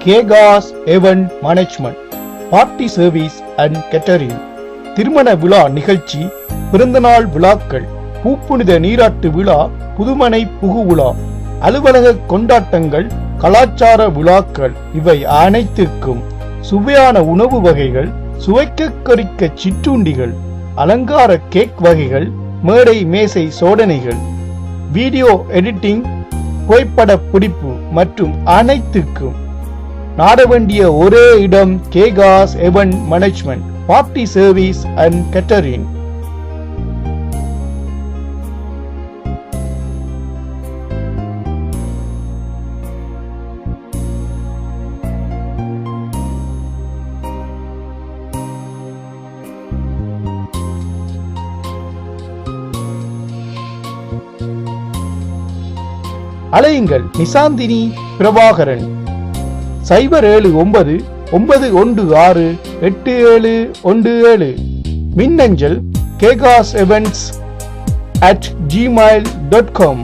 கேகாஸ் event management, party service and catering, திருமண விழா நிகழ்ச்சி, பிறந்தநாள் விழாக்கள், பூப்புனித நீராட்டு விழா, புதுமனை புகு விழா, அலுவலக கொண்டாட்டங்கள், கலாச்சார விழாக்கள் இவை அனைத்திற்கும் சுவையான உணவு வகைகள், சுவைக்க குறிக்க சிற்றுண்டிகள், அலங்கார கேக் வகைகள், மேடை மேசை சோதனைகள், வீடியோ எடிட்டிங், புகைப்பட பிடிப்பு மற்றும் அனைத்துக்கும் நாட வேண்டிய ஒரே இடம் கேகாஸ் event management, party service and catering. அலையுங்கள் நிசாந்தினி பிரபாகரன் 079916877, மின்னஞ்சல் kegasevents@gmail.com.